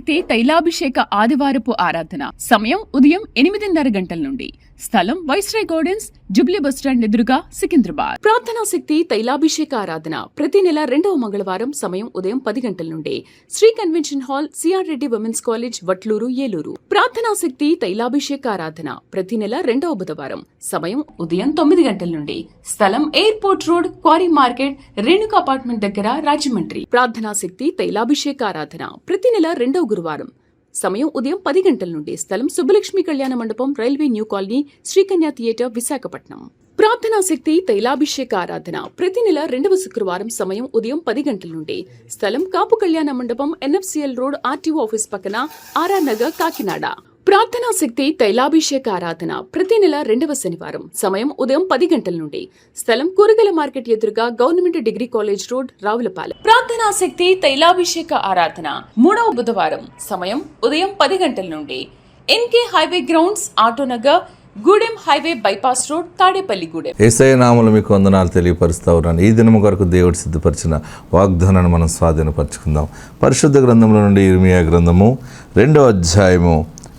శక్తి తైలాభిషేక ఆదివారపు ఆరాధన. సమయం ఉదయం 8:30 గంటల నుండి. స్థలం వైస్రాయ్ గార్డెన్స్, జుబ్లీ బస్టాండ్ ఎదురుగా, సికింద్రాబాద్. ప్రార్థనా శక్తి తైలాభిషేక ఆరాధన ప్రతి నెల 2వ మంగళవారం. సమయం ఉదయం 10 గంటల నుండి. Sri convention hall, CR Reddy women's college, Vatluru, Eluru. ప్రార్థనా శక్తి తైలాభిషేక ఆరాధన ప్రతి నెల 2వ బుధవారం. సమయం ఉదయం 9 గంటల నుండి. స్థలం airport road, quarry market, Renuka apartment దగ్గర, రాజమండ్రి. ప్రార్థనా శక్తి తైలాభిషేక ఆరాధన ప్రతి నెల 2వ గురువారం. సమయం ఉదయం 10 గంటల నుండి. స్థలం సుబ్బలక్ష్మి కళ్యాణ మండపం, railway new colony, Sri Kanya theatre, Visakhapatnam. ప్రార్థనా శక్తి తైలాభిషేక ఆరాధన ప్రతి నెల 2వ శుక్రవారం. సమయం ఉదయం 10 గంటల నుండి. స్థలం కాపు కళ్యాణ మండపం, ఎన్ఎఫ్సిఎల్ రోడ్, ఆర్టీఓ ఆఫీస్ పక్కన, ఆర్ఆర్ నగర్, కాకినాడ. ప్రార్థనా శక్తి తైలాభిషేక ఆరాధన ప్రతి నెల 2వ శనివారం. సమయం ఉదయం 10 గంటల నుండి. స్థలం కూరగాయల మార్కెట్ ఎదురుగా, government degree college road, Ravulapalem. ప్రార్థనా శక్తి తైలాభిషేక ఆరాధన 3వ బుధవారం. సమయం ఉదయం 10 గంటల నుండి. NK highway grounds, Autonagar, Gudem highway bypass road, Tadepalli, Gudem. Yesayya నామములో మీకు వందనాలు తెలియపరుస్తా ఉన్నాను. ఈ దినము కొరకు దేవుడు సిద్ధపరిచిన వాగ్దానాన్ని మనం స్వాధీనపరచుకుందాం. పరిశుద్ధ గ్రంథంలో నుండి ఇర్మియా గ్రంథము 2వ అధ్యాయము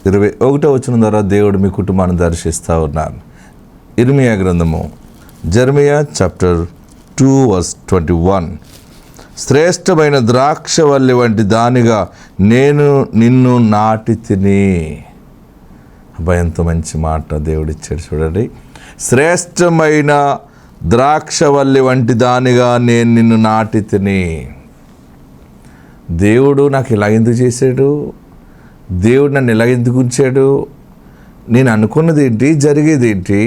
21వ వచనం ద్వారా దేవుడు మీ కుటుంబాన్ని దర్శిస్తూ ఉన్నారు. ఇర్మియా గ్రంథము, జెర్మియా చాప్టర్ 2:21. శ్రేష్టమైన ద్రాక్షవల్లి వంటి దానిగా నేను నిన్ను నాటి తిని. ఎంతో మంచి మాట దేవుడిచ్చాడు చూడండి. శ్రేష్టమైన ద్రాక్షవల్లి వంటి దానిగా నేను నిన్ను నాటి తిని. దేవుడు నాకు ఇలా ఎందుకు చేశాడు? దేవుడు నన్ను ఇలా ఎందుకు ఉంచాడు? నేను అనుకున్నది ఏంటి, జరిగేది ఏంటి,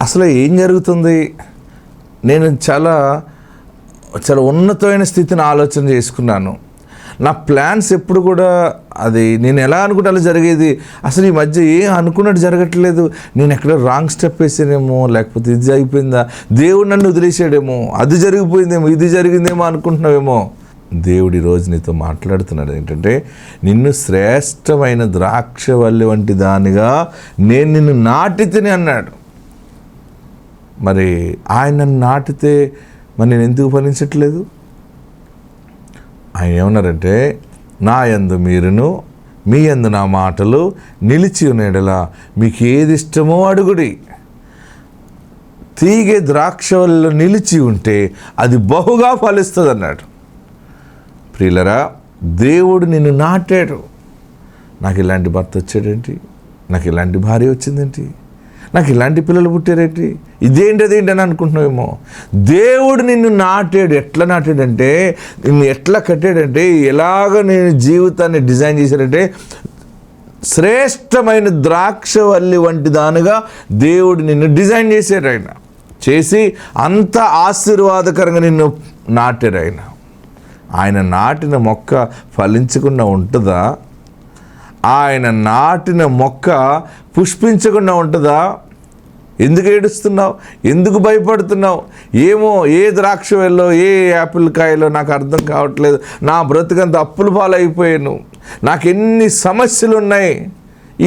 అసలు ఏం జరుగుతుంది? నేను చాలా చాలా ఉన్నతమైన స్థితిని ఆలోచన చేసుకున్నాను. నా ప్లాన్స్ ఎప్పుడు కూడా అది నేను ఎలా అనుకుంటే అలా జరిగేది. అసలు ఈ మధ్య ఏం అనుకున్నట్టు జరగట్లేదు. నేను ఎక్కడ రాంగ్ స్టెప్ వేసానేమో, లేకపోతే ఇది అయిపోయిందా, దేవుడు నన్ను వదిలేసాడేమో, అది జరిగిపోయిందేమో, ఇది జరిగిందేమో అనుకుంటున్నావేమో. దేవుడు ఈరోజు నీతో మాట్లాడుతున్నాడు ఏంటంటే, నిన్ను శ్రేష్టమైన ద్రాక్షవల్లి వంటి దానిగా నేను నిన్ను నాటితేనే అన్నాడు. మరి ఆయన నన్ను నాటితే మరి నేను ఎందుకు ఫలించట్లేదు? ఆయన ఏమన్నారంటే, నా యందు మీరును మీ యందు నా మాటలు నిలిచి ఉన్నడలా మీకు ఏది ఇష్టమో అడుగుడి. తీగే ద్రాక్షవల్లిలో నిలిచి ఉంటే అది బహుగా ఫలిస్తుంది అన్నాడు. ప్రియులరా, దేవుడు నిన్ను నాటాడు. నాకు ఇలాంటి భర్త వచ్చాడేంటి, నాకు ఇలాంటి భార్య వచ్చిందేంటి, నాకు ఇలాంటి పిల్లలు పుట్టారేంటి, ఇదేంటి అదేంటి అని అనుకుంటున్నావేమో. దేవుడు నిన్ను నాటాడు. ఎట్లా నాటాడంటే, నిన్ను ఎట్లా కట్టాడంటే, ఎలాగ నేను జీవితాన్ని డిజైన్ చేశాడంటే, శ్రేష్టమైన ద్రాక్షవల్లి వంటి దానిగా దేవుడు నిన్ను డిజైన్ చేశాడు. ఆయన చేసి అంత ఆశీర్వాదకరంగా నిన్ను నాటాడు. ఆయన నాటిన మొక్క ఫలించకుండా ఉంటుందా? ఆయన నాటిన మొక్క పుష్పించకుండా ఉంటుందా? ఎందుకు ఏడుస్తున్నావు? ఎందుకు భయపడుతున్నావు? ఏమో, ఏ ద్రాక్ష వెళ్ళో, ఏ యాపిల్ కాయలో నాకు అర్థం కావట్లేదు. నా బ్రతుకంత అప్పుల పాలైపోయాను, నాకు ఎన్ని సమస్యలు ఉన్నాయి,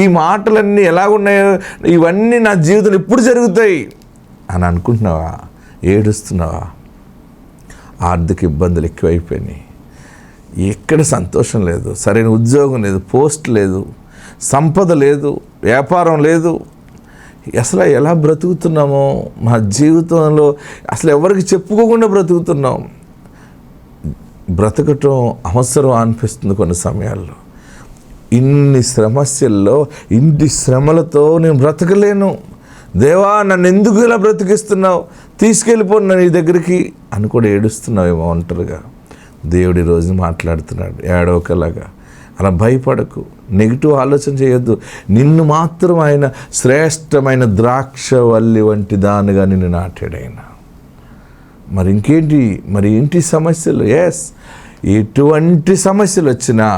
ఈ మాటలన్నీ ఎలాగున్నాయో, ఇవన్నీ నా జీవితంలో ఎప్పుడు జరుగుతాయి అని అనుకుంటున్నావా? ఏడుస్తున్నావా? ఆర్థిక ఇబ్బందులు ఎక్కువైపోయినాయి, ఎక్కడ సంతోషం లేదు, సరైన ఉద్యోగం లేదు, పోస్ట్ లేదు, సంపద లేదు, వ్యాపారం లేదు. అసలు ఎలా బ్రతుకుతున్నామో, మా జీవితంలో అసలు ఎవరికి చెప్పుకోకుండా బ్రతుకుతున్నాం. బ్రతకటం అవసరం అనిపిస్తుంది కొన్ని సమయాల్లో. ఇన్ని సమస్యల్లో, ఇన్ని శ్రమలతో నేను బ్రతకలేను, దేవా నన్ను ఎందుకు ఇలా బ్రతికిస్తున్నావు, తీసుకెళ్ళిపోను నీ దగ్గరికి అని కూడా ఏడుస్తున్నావేమో ఒంటరిగా. దేవుడి రోజు మాట్లాడుతున్నాడు, ఏడవకలాగా. అలా భయపడకు, నెగిటివ్ ఆలోచన చేయొద్దు. నిన్ను మాత్రం ఆయన శ్రేష్టమైన ద్రాక్షవల్లి వంటి దానిగా నిన్ను నాటాడు ఆయన. మరి ఇంకేంటి, మరి ఏంటి సమస్యలు? ఎటువంటి సమస్యలు వచ్చినా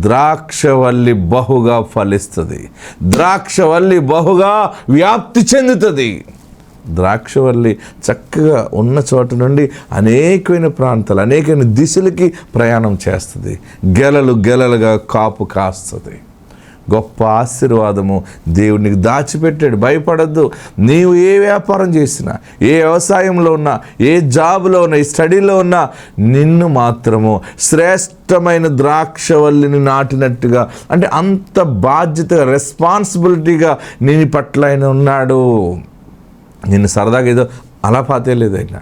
ద్రాక్షవల్లి బహుగా ఫలిస్తుంది, ద్రాక్షవల్లి బహుగా వ్యాప్తి చెందుతుంది. ద్రాక్షవల్లి చక్కగా ఉన్న చోట నుండి అనేకమైన ప్రాంతాలు, అనేకమైన దిశలకి ప్రయాణం చేస్తుంది, గెలలు గెలలుగా కాపు కాస్తుంది. గొప్ప ఆశీర్వాదము దేవుడు నీకు దాచిపెట్టాడు. భయపడద్దు. నీవు ఏ వ్యాపారం చేసినా, ఏ వ్యవసాయంలో ఉన్నా, ఏ జాబ్లో ఉన్నా, ఏ స్టడీలో ఉన్నా, నిన్ను మాత్రము శ్రేష్టమైన ద్రాక్షవల్లిని నాటినట్టుగా, అంటే అంత బాధ్యతగా, రెస్పాన్సిబిలిటీగా నీ పట్ల ఆయన ఉన్నాడు. నిన్ను సరదాగా ఏదో అలా పాతేయలేదు ఆయన.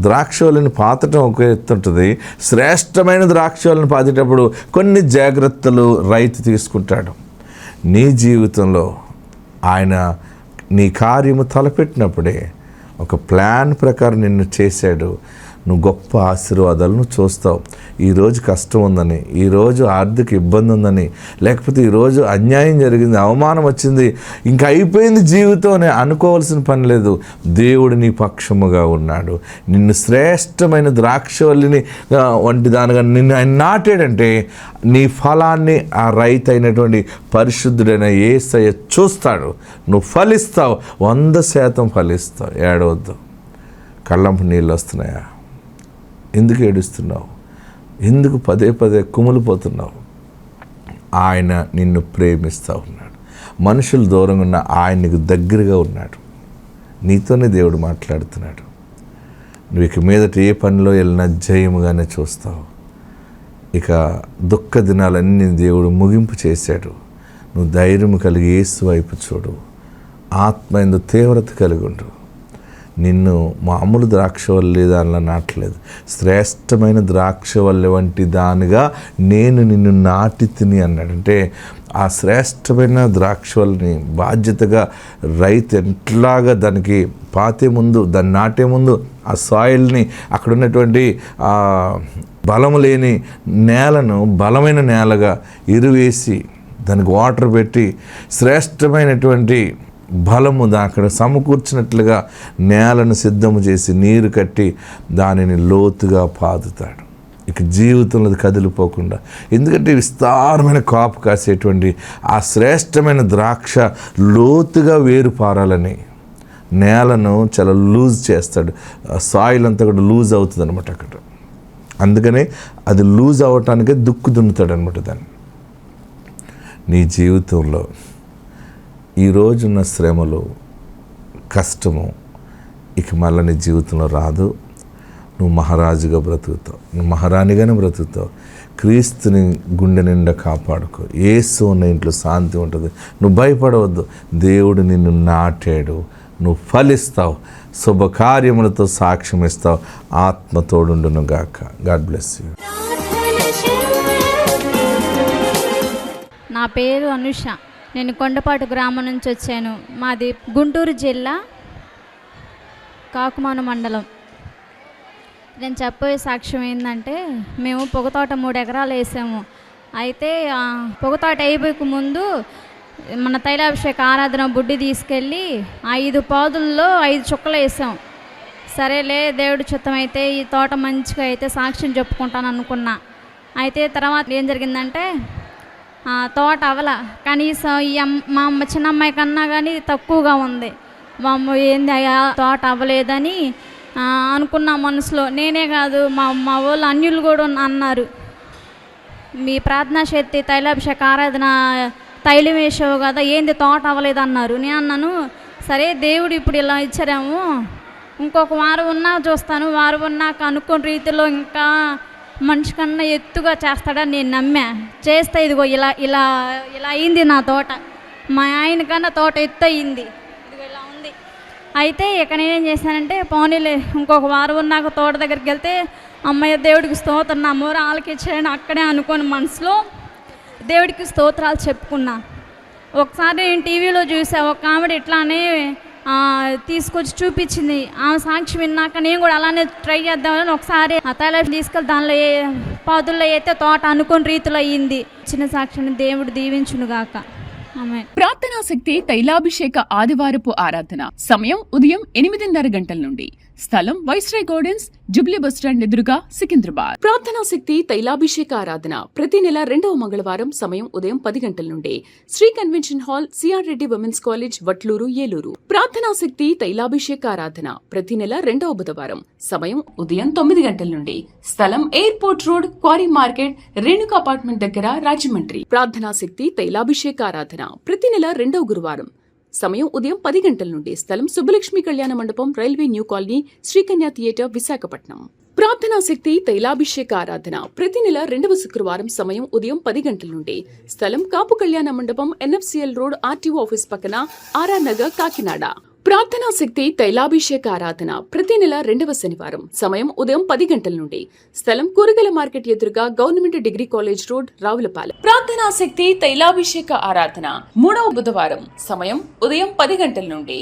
ద్రాక్షవల్లిని పాతటం ఒక ఎత్తుంటుంది. శ్రేష్టమైన ద్రాక్షవల్లిని పాతేటప్పుడు కొన్ని జాగ్రత్తలు రైతు తీసుకుంటాడు. నీ జీవితంలో ఆయన నీ కార్యము తలపెట్టినప్పుడే ఒక ప్లాన్ ప్రకారం నిన్ను చేశాడు. నువ్వు గొప్ప ఆశీర్వాదాలను చూస్తావు. ఈరోజు కష్టం ఉందని, ఈరోజు ఆర్థిక ఇబ్బంది ఉందని, లేకపోతే ఈరోజు అన్యాయం జరిగింది, అవమానం వచ్చింది, ఇంకా అయిపోయింది జీవితం అని అనుకోవాల్సిన పని లేదు. దేవుడు నీ పక్షముగా ఉన్నాడు. నిన్ను శ్రేష్టమైన ద్రాక్షవల్లిని వంటి దానిగా నిన్ను ఆయన నాటాడంటే నీ ఫలాన్ని ఆ రైతు అయినటువంటి పరిశుద్ధుడైన యేసయ్య చూస్తాడు. నువ్వు ఫలిస్తావు, 100% ఫలిస్తావు. ఏడవద్దు. కళ్ళంపు నీళ్ళు వస్తున్నాయా? ఎందుకు ఏడుస్తున్నావు? ఎందుకు పదే పదే కుమిలిపోతున్నావు? ఆయన నిన్ను ప్రేమిస్తూ ఉన్నాడు. మనుషులు దూరంగా ఉన్న ఆయన నీకు దగ్గరగా ఉన్నాడు. నీతోనే దేవుడు మాట్లాడుతున్నాడు. నువ్వు ఇక మీదట ఏ పనిలో వెళ్ళినా జయముగానే చూస్తావు. ఇక దుఃఖ దినాలన్నీ దేవుడు ముగింపు చేశాడు. నువ్వు ధైర్యం కలిగి యేసు వైపు చూడు. ఆత్మ ఎందు తీవ్రత కలిగి ఉండు. నిన్ను మామూలు ద్రాక్షవల్లి దానిలో నాటలేదు, శ్రేష్టమైన ద్రాక్షవల్లి వంటి దానిగా నేను నిన్ను నాటి తిని అన్నాడు. అంటే ఆ శ్రేష్టమైన ద్రాక్షవల్లిని బాధ్యతగా రైతు ఎట్లాగా దానికి పాతే ముందు, దాన్ని నాటే ముందు ఆ సాయిల్ని, అక్కడ ఉన్నటువంటి బలము లేని నేలను బలమైన నేలగా ఇరువేసి దానికి వాటర్ పెట్టి శ్రేష్టమైనటువంటి బలము అక్కడ సమకూర్చినట్లుగా నేలను సిద్ధము చేసి నీరు కట్టి దానిని లోతుగా పాదుతాడు. ఇక జీవితంలో అది కదిలిపోకుండా, ఎందుకంటే విస్తారమైన కాపు కాసేటువంటి ఆ శ్రేష్టమైన ద్రాక్ష లోతుగా వేరు పారాలని నేలను చాలా లూజ్ చేస్తాడు. సాయిల్ అంతా కూడా లూజ్ అవుతుంది అనమాట అక్కడ. అందుకనే అది లూజ్ అవ్వటానికే దుక్కు దున్నుతాడు అనమాట దాన్ని. నీ జీవితంలో ఈరోజున్న శ్రమలు, కష్టము ఇక మళ్ళీ నీ జీవితంలో రాదు. నువ్వు మహారాజుగా బ్రతుకుతావు, నువ్వు మహారాణిగానే బ్రతుకుతావు. క్రీస్తుని గుండె నిండా కాపాడుకో. యేసు ఉన్న ఇంట్లో శాంతి ఉంటుంది. నువ్వు భయపడవద్దు. దేవుడు నిన్ను నాటాడు. నువ్వు ఫలిస్తావు, శుభకార్యములతో సాక్ష్యం ఇస్తావు. ఆత్మ తోడుండును గాక. God bless you. నా పేరు అనుష. నేను కొండపాటు గ్రామం నుంచి వచ్చాను. మాది గుంటూరు జిల్లా, కాకుమాను మండలం. నేను చెప్పే సాక్ష్యం ఏంటంటే, మేము పొగతోట 3 ఎకరాలు వేసాము. అయితే పొగతోట అయిపోక ముందు మన తైలాభిషేక ఆరాధన బుడ్డి తీసుకెళ్ళి 5 పాదుల్లో 5 చుక్కలు వేసాం. సరేలే, దేవుడి చిత్తం అయితే ఈ తోట మంచిగా అయితే సాక్ష్యం చెప్పుకుంటాను అనుకున్నా. అయితే తర్వాత ఏం జరిగిందంటే, తోట అవల కనీసం మా అమ్మ చిన్న అమ్మాయి కన్నా కానీ తక్కువగా ఉంది. మా అమ్మ ఏంది తోట అవ్వలేదని అనుకున్న మనసులో. నేనే కాదు, మా వాళ్ళు అన్యులు కూడా అన్నారు, మీ ప్రార్థనా శక్తి తైలాభిషేక ఆరాధన తైలం వేసావు కదా, ఏంది తోట అవ్వలేదు అన్నారు. నేను అన్నాను, సరే దేవుడు ఇప్పుడు ఇలా ఇచ్చారేమో, ఇంకొక వారం ఉన్నా చూస్తాను, వారం ఉన్నాక అనుకున్న రీతిలో ఇంకా మనిషి కన్నా ఎత్తుగా చేస్తాడని నేను నమ్మా. చేస్తే ఇదిగో ఇలా ఇలా ఇలా అయింది నా తోట. మా ఆయన కన్నా తోట ఎత్తు అయింది, ఇదిగో ఇలా ఉంది. అయితే ఇక నేనేం చేశానంటే, పోనీలే ఇంకొక వారం ఉన్నాక తోట దగ్గరికి వెళ్తే, అమ్మయ్య దేవుడికి స్తోత్రం, నా మూర ఆలకిచ్చాడని అక్కడే అనుకోని మనసులో దేవుడికి స్తోత్రాలు చెప్పుకున్నా. ఒకసారి నేను టీవీలో చూసా, ఒక ఆవిడ ఇట్లానే తీసుకొచ్చి చూపించింది. ఆమె సాక్షి విన్నాక నేను కూడా అలానే ట్రై చేద్దామని ఒకసారి ఆ తైలం తీసుకెళ్ళి దానిలో పాదుల్లో అయితే తోట అనుకున్న రీతిలో అయ్యింది. చిన్న సాక్షిని దేవుడు దీవించునుగాక. ఆమేన్. ప్రార్థనా శక్తి తైలాభిషేక ఆదివారపు ఆరాధన సమయం ఉదయం 8:30 గంటల నుండి. స్థలం వైస్రాయ్ గార్డెన్స్, జూబ్లీ బస్టాండ్ ఎదురుగా, సికింద్రాబాద్. ప్రార్థనా శక్తి తైలాభిషేక ఆరాధన ప్రతి నెల 2వ మంగళవారం సమయం ఉదయం 10 గంటల నుండి Sri convention hall, CR Reddy women's college, Vatluru, Eluru. ప్రార్థనా శక్తి తైలాభిషేక ఆరాధన ప్రతి నెల 2వ బుధవారం సమయం ఉదయం 9 గంటల నుండి స్థలం airport road, quarry market, Renuka apartment దగ్గర, రాజమండ్రి. ప్రార్థనా శక్తి తైలాభిషేక ఆరాధన ప్రతి నెల 2వ గురువారం సమయం ఉదయం 10 గంటల నుండి స్థలం సుబ్బలక్ష్మి కళ్యాణ మండపం, railway new colony, Srikanya theatre, Visakhapatnam. ప్రార్థనా శక్తి తైలాభిషేక ఆరాధన ప్రతి నెల 2వ శుక్రవారం సమయం ఉదయం 10 గంటల నుండి స్థలం కాపు కళ్యాణ మండపం, ఎన్ఎఫ్సిఎల్ రోడ్, ఆర్టీఓ ఆఫీస్ పక్కన, ఆర్ఆర్ నగర్, కాకినాడ. ప్రార్థనా శక్తి తైలాభిషేక ఆరాధన ప్రతి నెల 2వ శనివారం సమయం ఉదయం 10 గంటల నుండి స్థలం కూరగాయల మార్కెట్ ఎదురుగా, government degree college road, Ravulapalem. ప్రార్థనా శక్తి తైలాభిషేక ఆరాధన 3వ బుధవారం సమయం ఉదయం 10 గంటల నుండి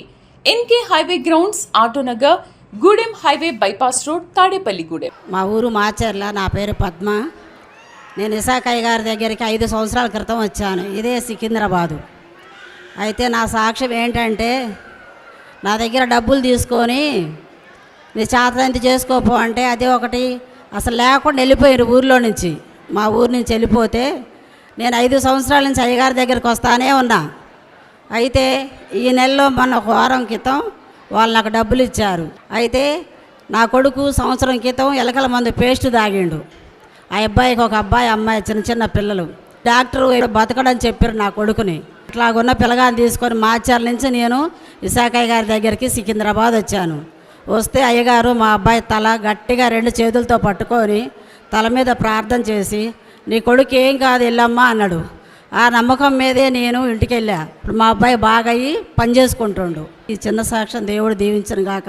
NK highway grounds, Autonagar, Gudem highway bypass road, Tadepalli, Gudem. మా ఊరు మాచర్ల. నా పేరు పద్మ. నేను ఇసాకయ్య గారి దగ్గరికి 5 సంవత్సరాల క్రితం వచ్చాను. ఇదే సికింద్రాబాదు. అయితే నా సాక్ష్యం ఏంటంటే, నా దగ్గర డబ్బులు తీసుకొని నీ చేతనంత చేసుకోపో అంటే అదే ఒకటి అసలు లేకుండా వెళ్ళిపోయారు ఊర్లో నుంచి. మా ఊరు నుంచి వెళ్ళిపోతే నేను 5 సంవత్సరాల నుంచి అయ్యగారి దగ్గరికి వస్తానే ఉన్నా. అయితే ఈ నెలలో మొన్న ఒక వారం క్రితం వాళ్ళు నాకు డబ్బులు ఇచ్చారు. అయితే నా కొడుకు సంవత్సరం క్రితం ఎలకల మందు పేస్ట్ తాగిండు. ఆ అబ్బాయికి ఒక అబ్బాయి, అమ్మాయి, చిన్న చిన్న పిల్లలు. డాక్టరు బతకడని చెప్పారు నా కొడుకుని. ఇట్లాగున్న పిల్లగాన్ని తీసుకొని మాచర్ల నుంచి నేను ఇసాకయ్య గారి దగ్గరికి సికింద్రాబాద్ వచ్చాను. వస్తే అయ్యగారు మా అబ్బాయి తల గట్టిగా 2 చేతులతో పట్టుకొని తల మీద ప్రార్థన చేసి, నీ కొడుకు ఏం కాదు వెళ్ళమ్మా అన్నాడు. ఆ నమ్మకం మీదే నేను ఇంటికి వెళ్ళా. ఇప్పుడు మా అబ్బాయి బాగా అయ్యి పని చేసుకుంటుండు. ఈ చిన్న సాక్ష్యం దేవుడు దీవించను గాక.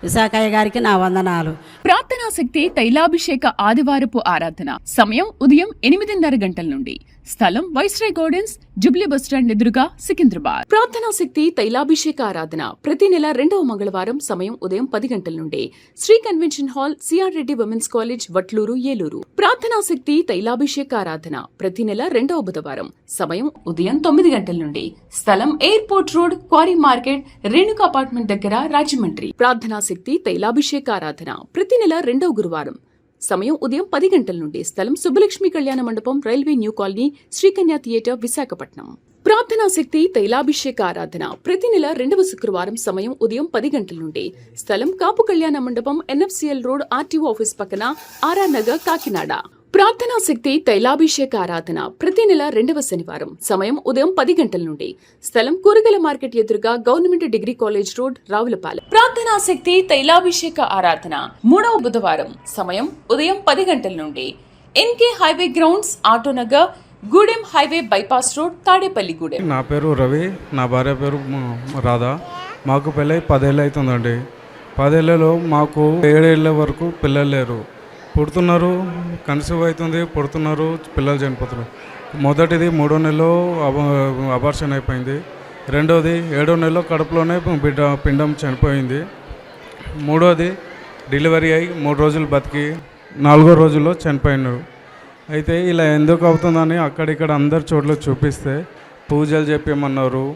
ఇసాకయ్య గారికి నా వందనాలు. ప్రార్థనా శక్తి తైలాభిషేక ఆదివారపు ఆరాధన సమయం ఉదయం 8:30 గంటల నుండి స్థలం వైస్రాయ్ గార్డెన్స్, జూబ్లీ బస్టాండ్ ఎదురుగా, సికింద్రాబాద్. ప్రార్థనా శక్తి తైలాభిషేక ఆరాధన ప్రతి నెల 2వ మంగళవారం సమయం ఉదయం 10 గంటల నుండి Sri convention hall, CR Reddy women's college, Vatluru, Eluru. ప్రార్థనా శక్తి తైలాభిషేక ఆరాధన ప్రతి నెల 2వ బుధవారం సమయం ఉదయం 9 గంటల నుండి స్థలం airport road, quarry market, Renuka apartment దగ్గర, రాజమండ్రి. ప్రార్థనా శక్తి తైలాభిషేక ఆరాధన ప్రతి నెల 2వ గురువారం సమయం ఉదయం 10 గంటల నుండి స్థలం సుబ్బలక్ష్మి కళ్యాణ మండపం, railway new colony, Srikanya theatre, Visakhapatnam. ప్రార్థనా శక్తి తైలాభిషేక ఆరాధన ప్రతి నెల 2వ శుక్రవారం సమయం ఉదయం 10 గంటల నుండి స్థలం కాపు కళ్యాణ మండపం, ఎన్ఎఫ్సిఎల్ రోడ్, ఆర్టీఓ ఆఫీస్ పక్కన, ఆర్ఆర్ నగర్, కాకినాడ. ప్రార్థనా శక్తి తైలాభిషేక ఆరాధన ప్రతి నెల 2వ శనివారం సమయం ఉదయం 10 గంటల నుండి స్థలం కూరగాయల మార్కెట్ ఎదురుగా, government degree college road, Ravulapalem. ప్రార్థనా శక్తి తైలాభిషేక ఆరాధన 3వ బుధవారం సమయం ఉదయం 10 గంటల నుండి NK highway grounds, Autonagar, Gudem highway bypass road, Tadepalli, Gudem. నా పేరు రవి. నా భార్య పేరు రాధా. మాకు పెళ్ళై 10 ఏళ్ళు అవుతుందండి. 10 ఏళ్ళలో మాకు 7 ఏళ్ళ వరకు పిల్లలు లేరు. పుడుతున్నారు, కన్సీవ్ అవుతుంది, పుడుతున్నారు, పిల్లలు చనిపోతున్నారు. మొదటిది 3వ నెలలో అబార్షన్ అయిపోయింది. రెండవది 7వ నెలలో కడుపులోనే పిండం చనిపోయింది. మూడవది డెలివరీ అయ్యి 3 రోజులు బతికి 4వ రోజుల్లో చనిపోయినారు. అయితే ఇలా ఎందుకు అవుతుందని అక్కడిక్కడ అందరి చోట్ల చూపిస్తే పూజలు చెప్పేమన్నారు.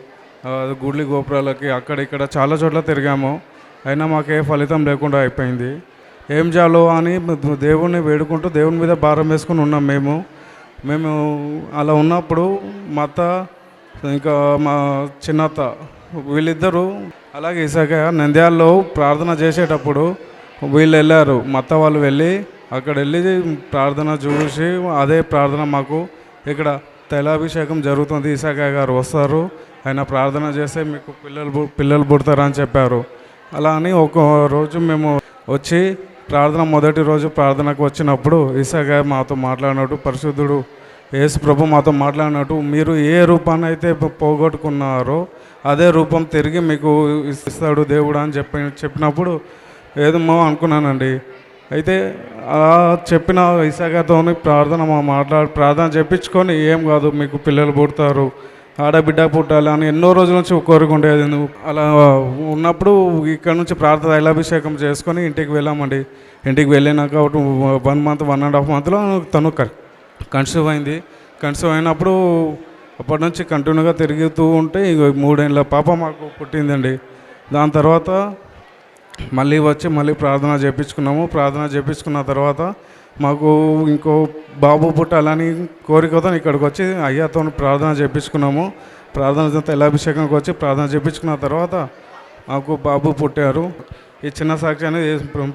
గుడి గోపురాలకి అక్కడిక్కడ చాలా చోట్ల తిరిగాము. అయినా మాకే ఫలితం లేకుండా అయిపోయింది. ఏం చేయాలో అని దేవుణ్ణి వేడుకుంటూ దేవుని మీద భారం వేసుకుని ఉన్నాం. మేము అలా ఉన్నప్పుడు మా అత్త ఇంకా మా చిన్నత్త వీళ్ళిద్దరూ అలాగే ఇసాకయ్య నంద్యాలలో ప్రార్థన చేసేటప్పుడు వీళ్ళు వెళ్ళారు. మా అత్త వాళ్ళు వెళ్ళి అక్కడ వెళ్ళి ప్రార్థన చూసి అదే ప్రార్థన మాకు ఇక్కడ తైలాభిషేకం జరుగుతుంది, ఇసాకయ్య గారు వస్తారు, ఆయన ప్రార్థన చేస్తే మీకు పిల్లలు పుడతారని చెప్పారు. అలా అని ఒక రోజు మేము వచ్చి ప్రార్థన మొదటి రోజు ప్రార్థనకు వచ్చినప్పుడు ఇసాకయ్య మాతో మాట్లాడినట్టు, పరిశుద్ధుడు యేసు ప్రభు మాతో మాట్లాడినట్టు, మీరు ఏ రూపాన్ని అయితే పోగొట్టుకున్నారో అదే రూపం తిరిగి మీకు ఇస్తాడు దేవుడు అని చెప్పినప్పుడు ఏదేమో అనుకున్నానండి. అయితే అలా చెప్పిన ఇసాకయ్యతో ప్రార్థన చెప్పించుకొని ఏం కాదు మీకు పిల్లలు పుడతారు, ఆడబిడ్డ పుట్టాలి అని ఎన్నో రోజుల నుంచి కోరిక ఉండేది. అలా ఉన్నప్పుడు ఇక్కడ నుంచి ప్రార్థన తైలాభిషేకం చేసుకొని ఇంటికి వెళ్ళామండి. ఇంటికి వెళ్ళినాక 1 మంత్ 1.5 మంత్లో తను కన్సీవ్ అయింది. కన్సీవ్ అయినప్పుడు అప్పటి నుంచి కంటిన్యూగా తిరుగుతూ ఉంటే 3 ఏళ్ళ పాప మాకు పుట్టిందండి. దాని తర్వాత మళ్ళీ వచ్చి మళ్ళీ ప్రార్థన చేయించుకున్నాము. ప్రార్థన చేయించుకున్న తర్వాత మాకు ఇంకో బాబు పుట్టాలని కోరికతో ఇక్కడికి వచ్చి అయ్యాతో ప్రార్థన చేయించుకున్నాము. ప్రార్థన తైలాభిషేకానికి వచ్చి ప్రార్థన చేయించుకున్న తర్వాత మాకు బాబు పుట్టారు. ఈ చిన్న సాక్ష్యాన్ని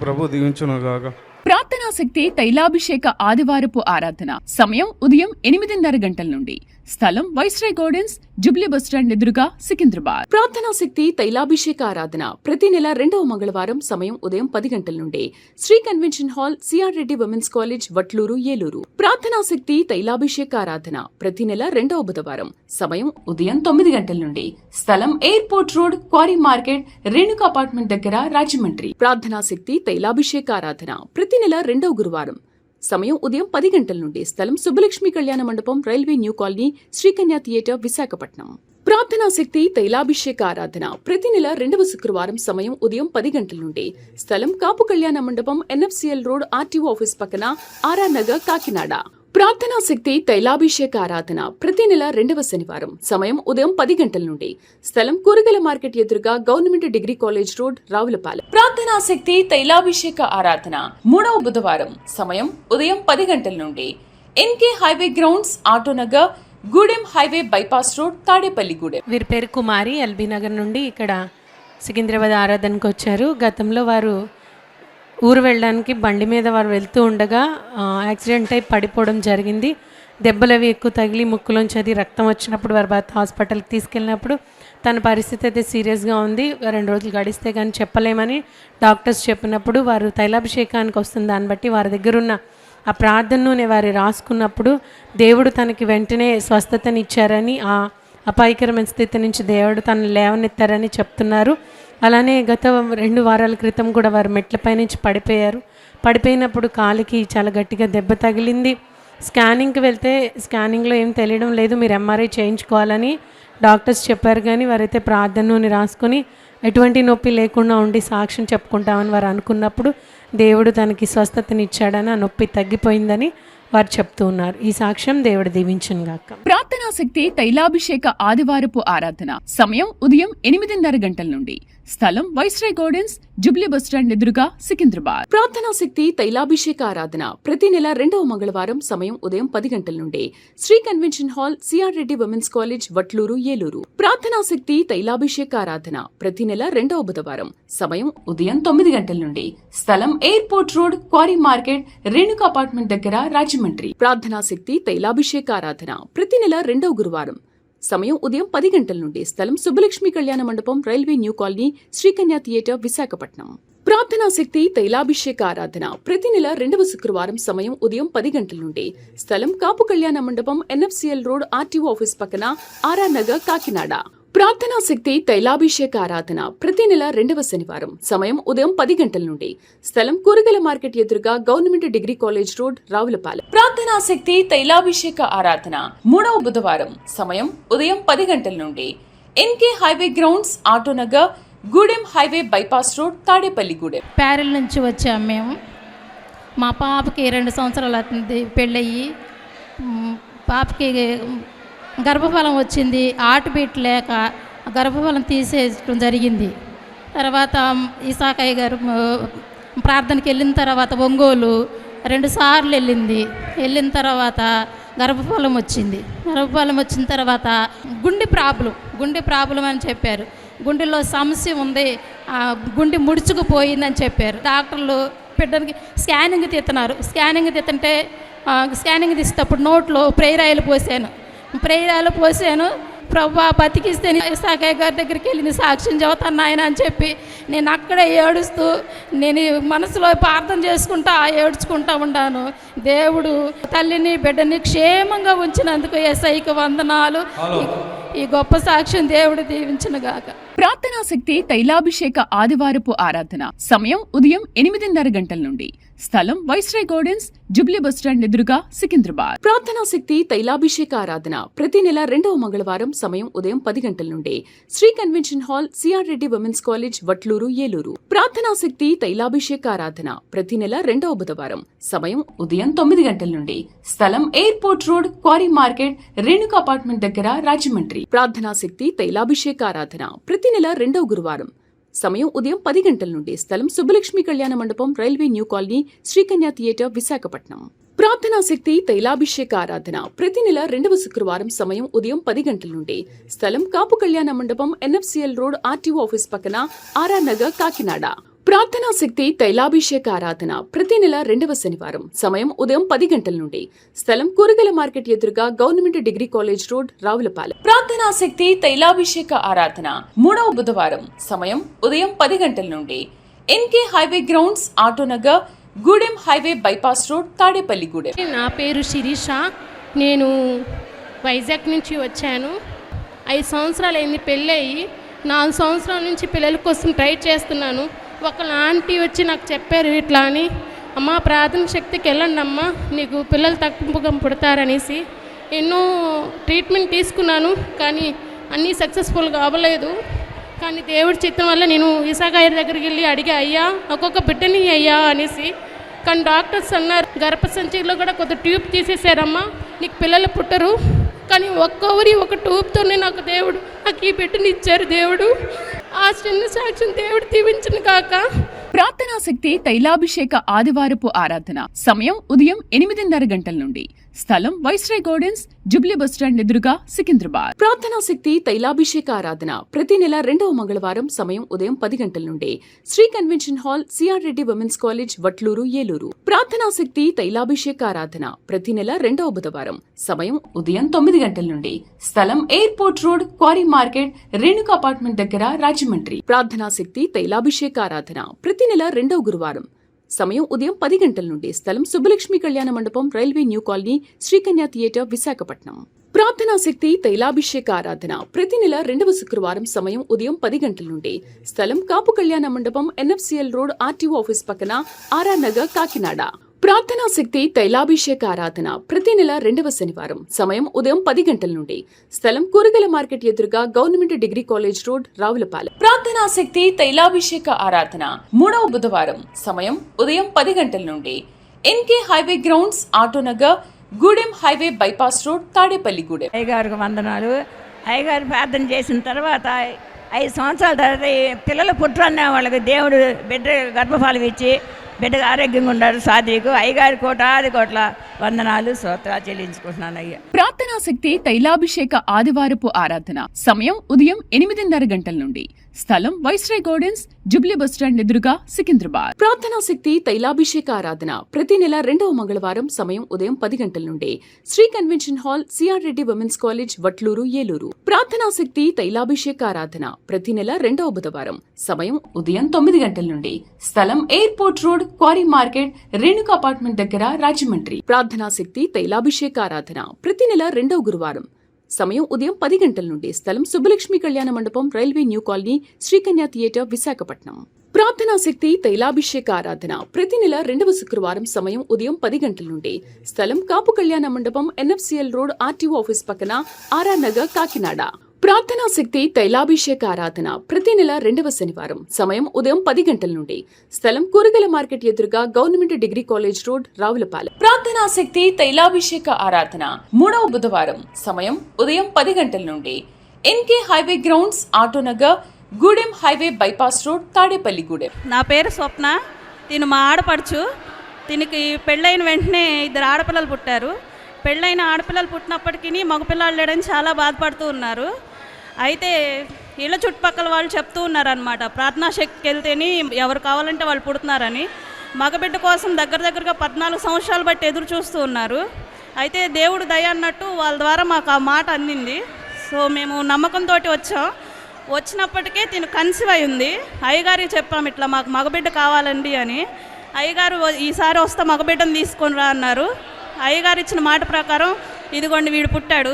ప్రభు దీవించును గాక. ప్రార్థనా శక్తి తైలాభిషేక ఆదివారపు ఆరాధన సమయం ఉదయం 8:30 గంటల నుండి. స్థలం వైస్రాయ్ గార్డెన్స్, జుబ్లీ బస్టాండ్ ఎదురుగా, సికింద్రాబాద్. ప్రార్థనా శక్తి తైలాభిషేక ఆరాధన ప్రతి నెల 2వ మంగళవారం సమయం ఉదయం 10 గంటల నుండి. Sri convention hall, CR Reddy women's college, Vatluru, Eluru. ప్రార్థనా శక్తి తైలాభిషేక ఆరాధన ప్రతి నెల 2వ బుధవారం సమయం ఉదయం 9 గంటల నుండి. స్థలం airport road, quarry market, Renuka apartment దగ్గర, రాజమండ్రి. ప్రార్థనా శక్తి తైలాభిషేక ఆరాధన ప్రతి నెల 2వ గురువారం సమయం ఉదయం 10 గంటల నుండి. స్థలం సుబ్బలక్ష్మి కళ్యాణ మండపం, railway new colony, Srikanya theatre, Visakhapatnam. ప్రార్థనా శక్తి తైలాభిషేక ఆరాధన ప్రతి నెల 2వ శుక్రవారం సమయం ఉదయం 10 గంటల నుండి. స్థలం కాపు కళ్యాణ మండపం, ఎన్ఎఫ్సిఎల్ రోడ్, ఆర్టీఓ ఆఫీస్ పక్కన, ఆర్ఆర్ నగర్, కాకినాడ. ప్రార్థనా శక్తి తైలాభిషేక ఆరాధన ప్రతి నెల 2వ శనివారం సమయం ఉదయం 10 గంటల నుండి. స్థలం కూరగాయల మార్కెట్ ఎదురుగా, government degree college road, Ravulapalem. ప్రార్థనా శక్తి తైలాభిషేక ఆరాధన 3వ బుధవారం సమయం ఉదయం 10 గంటల నుండి. NK highway grounds, Autonagar, Gudem highway bypass road, Tadepalligudem. వీరి పేరు కుమారి. ఎల్బీ నగర్ నుండి ఇక్కడ సికింద్రాబాద్ ఆరాధనకు వచ్చారు. గతంలో వారు ఊరు వెళ్ళడానికి బండి మీద వారు వెళ్తూ ఉండగా యాక్సిడెంట్ అయి పడిపోవడం జరిగింది. దెబ్బలు అవి ఎక్కువ తగిలి ముక్కులోంచి అది రక్తం వచ్చినప్పుడు వారి భర్త హాస్పిటల్కి తీసుకెళ్ళినప్పుడు తన పరిస్థితి అయితే సీరియస్గా ఉంది, 2 రోజులు గడిస్తే కానీ చెప్పలేమని డాక్టర్స్ చెప్పినప్పుడు వారు తైలాభిషేకానికి వస్తుంది. దాన్ని బట్టి వారి దగ్గర ఉన్న ఆ ప్రార్థనను వారు రాసుకున్నప్పుడు దేవుడు తనకి వెంటనే స్వస్థతనిచ్చారని, ఆ అపాయకరమైన స్థితి నుంచి దేవుడు తనను లేవనెత్తారని చెప్తున్నారు. అలానే గత 2 వారాల క్రితం కూడా వారు మెట్లపై నుంచి పడిపోయారు. పడిపోయినప్పుడు కాలికి చాలా గట్టిగా దెబ్బ తగిలింది. స్కానింగ్కి వెళ్తే స్కానింగ్లో ఏం తెలియడం లేదు, మీరు ఎంఆర్ఐ చేయించుకోవాలని డాక్టర్స్ చెప్పారు. కానీ వారైతే ప్రార్థనని రాసుకొని ఎటువంటి నొప్పి లేకుండా ఉండి సాక్ష్యం చెప్పుకుంటామని వారు అనుకున్నప్పుడు దేవుడు తనకి స్వస్థతనిచ్చాడని, ఆ నొప్పి తగ్గిపోయిందని వారు చెప్తూ ఉన్నారు. ఈ సాక్ష్యం దేవుడు దీవించును గాక. ప్రార్థనా శక్తి తైలాభిషేక ఆదివారపు ఆరాధన సమయం ఉదయం 8:30 గంటల నుండి. స్థలం వైస్రాయ్ గార్డెన్స్, జుబ్లీ బస్టాండ్ ఎదురుగా, సికింద్రాబాద్. ప్రార్థనా శక్తి తైలాభిషేక ఆరాధన ప్రతి నెల 2వ మంగళవారం సమయం ఉదయం 10 గంటల నుండి. Sri convention hall, CR Reddy women's college, Vatluru, Eluru. ప్రార్థనా శక్తి తైలాభిషేక ఆరాధన ప్రతి నెల 2వ బుధవారం సమయం ఉదయం 9 గంటల నుండి. స్థలం airport road, quarry market, Renuka apartment దగ్గర, రాజమండ్రి. ప్రార్థనా శక్తి తైలాభిషేక ఆరాధన ప్రతి నెల 2వ గురువారం సమయం ఉదయం 10 గంటల నుండి. స్థలం సుబ్బలక్ష్మి కళ్యాణ మండపం, railway new colony, Srikanya theatre, Visakhapatnam. ప్రార్థనా శక్తి తైలాభిషేక ఆరాధన ప్రతి నెల 2వ శుక్రవారం సమయం ఉదయం 10 గంటల నుండి. స్థలం కాపు కళ్యాణ మండపం, ఎన్ఎఫ్సిఎల్ రోడ్, ఆర్టీఓ ఆఫీస్ పక్కన, ఆర్ఆర్ నగర్, కాకినాడ. ప్రార్థనా శక్తి తైలాభిషేక ఆరాధన ప్రతి నెల 2వ శనివారం సమయం ఉదయం 10 గంటల నుండి. స్థలం కూరగాయల మార్కెట్ ఎదురుగా, government degree college road, Ravulapalem. ప్రార్థనా శక్తి తైలాభిషేక ఆరాధన 3వ బుధవారం సమయం ఉదయం 10 గంటల నుండి. NK highway grounds, Autonagar, Gudem highway bypass road, Tadepalligudem. ప్యారెల్ నుంచి వచ్చాము మేము. మా పాపకి 2 సంవత్సరాలు అవుతుంది పెళ్ళయి. పాపకి గర్భఫలం వచ్చింది. ఆటబీట్ లేక గర్భఫలం తీసేయడం జరిగింది. తర్వాత ఇసాకయ్య గారు ప్రార్థనకి వెళ్ళిన తర్వాత ఒంగోలు 2 సార్లు వెళ్ళిన తర్వాత గర్భఫలం వచ్చింది. గర్భఫలం వచ్చిన తర్వాత గుండె ప్రాబ్లం అని చెప్పారు. గుండెలో సమస్య ఉంది, గుండె ముడుచుకుపోయిందని చెప్పారు. డాక్టర్లు బిడ్డకి స్కానింగ్ తీస్తున్నారు. స్కానింగ్ తీసేటప్పుడు నోట్లో ప్రేరాయలు పోసాను. ప్రభా బతికిస్తే ఇసాకయ్య గారి దగ్గరికి వెళ్ళి సాక్ష్యం చెబుతాను నాయన అని చెప్పి నేను అక్కడే ఏడుస్తూ నేను మనసులో ప్రార్థన చేసుకుంటా ఏడ్చుకుంటా ఉన్నాను. దేవుడు తల్లిని బిడ్డని క్షేమంగా ఉంచినందుకు యేసయ్యకి వందనాలు. ఈ గొప్ప సాక్ష్యం దేవుడు దీవించును గాక. ప్రార్థనా శక్తి తైలాభిషేక ఆదివారపు ఆరాధన సమయం ఉదయం 8:30 గంటల నుండి. స్థలం వైస్రాయ్ గార్డెన్స్, జుబ్లీ బస్టాండ్ ఎదురుగా, సికింద్రాబాద్. ప్రార్థనా శక్తి తైలాభిషేక ఆరాధన ప్రతి నెల 2వ మంగళవారం సమయం ఉదయం 10 గంటల నుండి. Sri convention hall, CR Reddy women's college, Vatluru, Eluru. ప్రార్థనా శక్తి తైలాభిషేక ఆరాధన ప్రతి నెల 2వ బుధవారం సమయం ఉదయం 9 గంటల నుండి. స్థలం airport road, quarry market, Renuka apartment దగ్గర, రాజమండ్రి. ప్రార్థనా శక్తి తైలాభిషేక ఆరాధన ప్రతి నెల 2వ గురువారం సమయం ఉదయం 10 గంటల నుండి. స్థలం సుబ్బలక్ష్మి కళ్యాణ మండపం, railway new colony, Srikanya theatre, Visakhapatnam. ప్రార్థనా శక్తి తైలాభిషేక ఆరాధన ప్రతి నెల 2వ శుక్రవారం. సమయం ఉదయం 10 గంటల నుండి. స్థలం కాపు కళ్యాణ మండపం, NFCL రోడ్, RTO ఆఫీస్ పక్కన, RR నగర్, కాకినాడ. ప్రార్థనా శక్తి తైలాభిషేక ఆరాధన ప్రతి నెల 2వ శనివారం. సమయం ఉదయం 10 గంటల నుండి. స్థలం కూరగాయల మార్కెట్ ఎదురుగా, government degree college road, Ravulapalem. ప్రార్థనా శక్తి తైలాభిషేక ఆరాధన 3వ బుధవారం. సమయం ఉదయం 10 గంటల నుండి. NK highway grounds, Autonagar, Gudem highway bypass road, Tadepalligudem. నా పేరు శిరీష. నేను వైజాగ్ నుంచి వచ్చాను. 5 సంవత్సరాలు అయింది పెళ్ళయి. 4 సంవత్సరాల నుంచి పిల్లల కోసం ట్రై చేస్తున్నాను. ఒక ఆంటీ వచ్చి నాకు చెప్పారు ఇట్లా అని, అమ్మ ప్రార్థన శక్తికి వెళ్ళండి అమ్మా, నీకు పిల్లలు తక్కువగా పుడతారనేసి. ఎన్నో ట్రీట్మెంట్ తీసుకున్నాను, కానీ అన్నీ సక్సెస్ఫుల్గా అవ్వలేదు. కానీ దేవుడి చిత్తం వల్ల నేను విశాఖ దగ్గరికి వెళ్ళి అడిగా, అయ్యా ఒక్కొక్క బిడ్డని అయ్యా అనేసి. కానీ డాక్టర్స్ అన్నారు, గర్భసంచిలో కూడా కొద్ది ట్యూబ్ తీసేసారమ్మా, నీకు పిల్లలు పుట్టరు. కానీ ఒక ట్యూబ్తోనే నాకు ఈ బిడ్డని ఇచ్చారు దేవుడు. ఆ చిన్న సాక్ష్యం దేవుడు దీవించను కాక. ప్రార్థనా శక్తి తైలాభిషేక ఆదివారపు ఆరాధన సమయం ఉదయం 8:30 గంటల నుండి. స్థలం వైస్రాయ్ గార్డెన్స్, జుబ్లీ బస్టాండ్ ఎదురుగా, సికింద్రాబాద్. ప్రార్థనా శక్తి తైలాభిషేక ఆరాధన ప్రతి నెల 2వ మంగళవారం. సమయం ఉదయం 10 గంటల నుండి. Sri convention hall, CR Reddy women's college, Vatluru, Eluru. ప్రార్థనా శక్తి తైలాభిషేక ఆరాధన ప్రతి నెల 2వ బుధవారం. సమయం ఉదయం 9 గంటల నుండి. స్థలం airport road, quarry market, Renuka apartment దగ్గర, రాజమండ్రి. ప్రార్థనా శక్తి తైలాభిషేక ఆరాధన ప్రతి నెల 2వ గురువారం. సమయం ఉదయం 10 గంటల నుండి. స్థలం సుబ్బలక్ష్మి కళ్యాణ మండపం, railway new colony, Srikanya theatre, Visakhapatnam. ప్రార్థనా శక్తి తైలాభిషేక ఆరాధన ప్రతి నెల 2వ శుక్రవారం. సమయం ఉదయం 10 గంటల నుండి. స్థలం కాపు కళ్యాణ మండపం, NFCL రోడ్, RTO ఆఫీస్ పక్కన, RR నగర్, కాకినాడ. ప్రార్థనా శక్తి తైలాభిషేక ఆరాధన ప్రతి నెల 2వ శనివారం. సమయం ఉదయం 10 గంటల నుండి. స్థలం కూరగాయల మార్కెట్ ఎదురుగా, government degree college road, Ravulapalem. ప్రార్థనా శక్తి తైలాభిషేక ఆరాధన 3వ బుధవారం. సమయం ఉదయం 10 గంటల నుండి. NK highway grounds, Autonagar, Gudem highway bypass road, Tadepalligudem. అయ్యగారికి వందనాలు. అయ్యగారు ప్రార్థన చేసిన తర్వాత 5 సంవత్సరాల తర్వాత పిల్లలు పుట్టరన్న వాళ్ళకి దేవుడు బిడ్డ గర్భఫలం ఇచ్చి బిడ్డగా ఆరోగ్యంగా ఉన్నారు. సాధికు అయ్యగారి కోట్ల వందనాలు, స్తోత్రాలు చెల్లించుకుంటున్నాను. అయ్యా ప్రార్థనా శక్తి తైలాభిషేక ఆదివారపు ఆరాధన సమయం ఉదయం 8:30 గంటల నుండి. స్థలం వైస్రాయ్ గార్డెన్స్, జుబ్లీ బస్టాండ్ ఎదురుగా, సికింద్రాబాద్. ప్రార్థనా శక్తి తైలాభిషేక ఆరాధన ప్రతి నెల 2వ మంగళవారం. సమయం ఉదయం 10 గంటల నుండి. Sri convention hall, CR Reddy women's college, Vatluru, Eluru. ప్రార్థనా శక్తి తైలాభిషేక ఆరాధన ప్రతి నెల 2వ బుధవారం. సమయం ఉదయం 9 గంటల నుండి. స్థలం airport road, quarry market, Renuka apartment దగ్గర, రాజమండ్రి. ప్రార్థనా శక్తి తైలాభిషేక ఆరాధన ప్రతి నెల 2వ గురువారం. సమయం ఉదయం 10 గంటల నుండి. స్థలం సుబ్బలక్ష్మి కళ్యాణ మండపం, railway new colony, Srikanya theatre, Visakhapatnam. ప్రార్థనా శక్తి తైలాభిషేక ఆరాధన ప్రతి నెల 2వ శుక్రవారం. సమయం ఉదయం 10 గంటల నుండి. స్థలం కాపు కళ్యాణ మండపం, NFCL రోడ్, RTO ఆఫీస్ పక్కన, RR నగర్, కాకినాడ. ప్రార్థనా శక్తి తైలాభిషేక ఆరాధన ప్రతి నెల 2వ శనివారం. సమయం ఉదయం 10 గంటల నుండి. స్థలం కూరగాయల మార్కెట్ ఎదురుగా, government degree college road, Ravulapalem. ప్రార్థనా శక్తి తైలాభిషేక ఆరాధన 3వ బుధవారం. సమయం ఉదయం 10 గంటల నుండి. NK highway grounds, Autonagar, Gudem highway bypass road, Tadepalligudem. నా పేరు స్వప్న. తిను మా ఆడపడుచు. దీనికి పెళ్ళైన వెంటనే 2 ఆడపిల్లలు పుట్టారు. పెళ్ళైన ఆడపిల్లలు పుట్టినప్పటికీ మగపిల్లలు లేడని చాలా బాధపడుతూ ఉన్నారు. అయితే ఇళ్ళ చుట్టుపక్కల వాళ్ళు చెప్తూ ఉన్నారనమాట, ప్రార్థనా శక్తికి వెళ్తేనే ఎవరు కావాలంటే వాళ్ళు పుడుతున్నారని. మగబిడ్డ కోసం దగ్గరగా 14 సంవత్సరాలు బట్టి ఎదురు చూస్తూ ఉన్నారు. అయితే దేవుడు దయ అన్నట్టు వాళ్ళ ద్వారా మాకు ఆ మాట అందింది. సో మేము నమ్మకంతో వచ్చాం. వచ్చినప్పటికే తిను కన్సీవ్ అయి ఉంది. అయ్యగారికి చెప్పాము, ఇట్లా మాకు మగబిడ్డ కావాలండి అని. అయ్యగారు ఈసారి వస్తే మగబిడ్డను తీసుకొని రా అన్నారు. అయ్యగారు ఇచ్చిన మాట ప్రకారం ఇదిగోండి వీడు పుట్టాడు.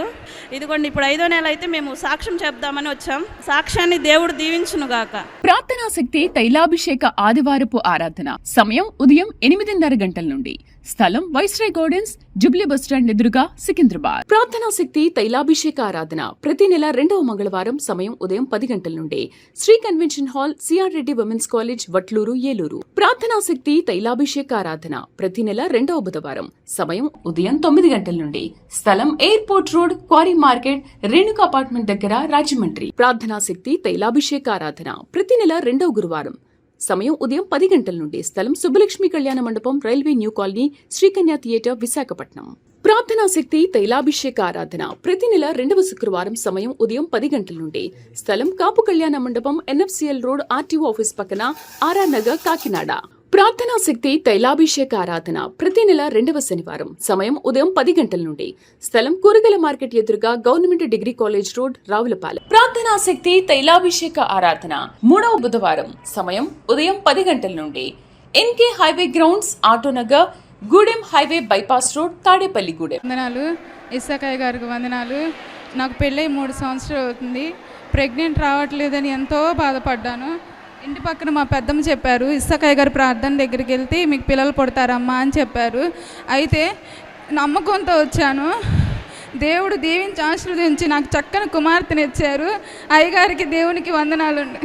ఇదిగోండి ఇప్పుడు 5వ నెల అయితే మేము సాక్ష్యం చెప్దామని వచ్చాం. సాక్ష్యాన్ని దేవుడు దీవించునుగాక. ప్రార్థనా శక్తి తైలాభిషేక ఆదివారపు ఆరాధన సమయం ఉదయం 8:30 గంటల నుండి. స్థలం viceroy gardens, Jubilee bus stand ఎదురుగా, సికింద్రాబాద్. ప్రార్థనా శక్తి తైలాభిషేక ఆరాధన ప్రతి నెల 2వ మంగళవారం సమయం ఉదయం 10 గంటల నుండి Sri convention hall, CR Reddy women's college, Vatluru, Eluru. ప్రార్థనా శక్తి తైలాభిషేక ఆరాధన ప్రతి నెల 2వ బుధవారం సమయం ఉదయం 9 గంటల నుండి స్థలం airport road, quarry market, Renuka apartment దగ్గర, రాజమండ్రి. ప్రార్థనా శక్తి తైలాభిషేక ఆరాధన ప్రతి నెల 2వ గురువారం సమయం ఉదయం 10 గంటల నుండి స్థలం సుబ్బలక్ష్మి కళ్యాణ మండపం, railway new colony, Srikanya theatre, Visakhapatnam. ప్రార్థనా శక్తి తైలాభిషేక ఆరాధన ప్రతి నెల 2వ శుక్రవారం సమయం ఉదయం 10 గంటల నుండి స్థలం కాపు కళ్యాణ మండపం, ఎన్ఎఫ్సిఎల్ రోడ్, ఆర్టీఓ ఆఫీస్ పక్కన, ఆర్ఆర్ నగర్, కాకినాడ. ప్రార్థనా శక్తి తైలాభిషేక ఆరాధన ప్రతి నెల 2వ శనివారం సమయం ఉదయం 10 గంటల నుండి స్థలం కూరగాయల మార్కెట్ ఎదురుగా, government degree college road, Ravulapalem. ప్రార్థనా శక్తి తైలాభిషేక ఆరాధన 3వ బుధవారం సమయం ఉదయం 10 గంటల నుండి NK highway grounds, Autonagar, Gudem highway bypass road, Tadepalligudem. వందనాలు. ఇస్సాకయ్య గారికి వందనాలు. నాకు పెళ్ళై 3 సంవత్సరాలు అవుతుంది. ప్రెగ్నెంట్ రావట్లేదని ఎంతో బాధపడ్డాను. ఇంటి పక్కన మా పెద్దమ్మ చెప్పారు, ఇస్సాకయ్య గారి ప్రార్థన దగ్గరికి వెళ్తే మీకు పిల్లలు పుడతారమ్మా అని చెప్పారు. అయితే నమ్మకంతో వచ్చాను. దేవుడు దీవించి ఆశీర్వదించి నాకు చక్కని కుమార్తెని ఇచ్చారు. అయ్యగారికి దేవునికి వందనాలుండి.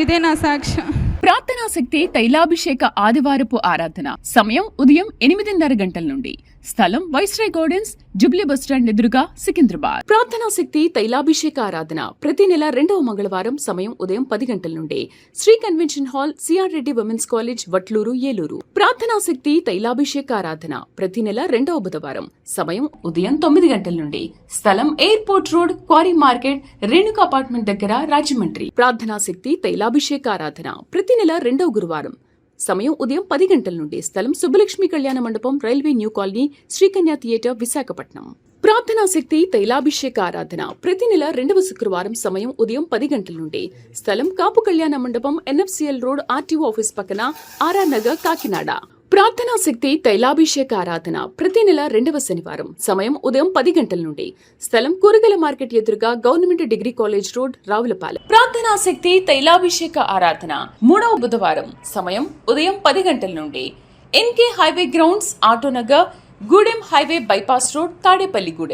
ఇదే నా సాక్ష్యం. ప్రార్థనా శక్తి తైలాభిషేక ఆదివారపు ఆరాధన సమయం ఉదయం 8:30 గంటల నుండి స్థలం viceroy gardens, Jubilee bus stand ఎదురుగా, సికింద్రాబాద్. ప్రార్థనా శక్తి తైలాభిషేక ఆరాధన ప్రతి నెల 2వ మంగళవారం సమయం ఉదయం 10 గంటల నుండి Sri convention hall, CR Reddy women's college, Vatluru, Eluru. ప్రార్థనా శక్తి తైలాభిషేక ఆరాధన ప్రతి నెల 2వ బుధవారం సమయం ఉదయం 9 గంటల నుండి స్థలం airport road, quarry market, Renuka apartment దగ్గర, రాజమండ్రి. ప్రార్థనా శక్తి తైలాభిషేక ఆరాధన ప్రతి నెల 2వ గురువారం సమయం ఉదయం 10 గంటల నుండి స్థలం సుబ్బలక్ష్మి కళ్యాణ మండపం, railway new colony, Srikanya theatre, Visakhapatnam. ప్రార్థనా శక్తి తైలాభిషేక ఆరాధన ప్రతి నెల 2వ శుక్రవారం సమయం ఉదయం 10 గంటల నుండి స్థలం కాపు కళ్యాణ మండపం, ఎన్ఎఫ్సిఎల్ రోడ్, ఆర్టీఓ ఆఫీస్ పక్కన, ఆర్ఆర్ నగర్, కాకినాడ. ప్రార్థనా శక్తి తైలాభిషేక ఆరాధన ప్రతి నెల 2వ శనివారం సమయం ఉదయం 10 గంటల నుండి స్థలం కూరగాయల మార్కెట్ ఎదురుగా, government degree college road, Ravulapalem. ప్రార్థనా శక్తి తైలాభిషేక ఆరాధన 3వ బుధవారం సమయం ఉదయం 10 గంటల నుండి NK highway grounds, Autonagar, Gudem highway bypass road, Tadepalligudem.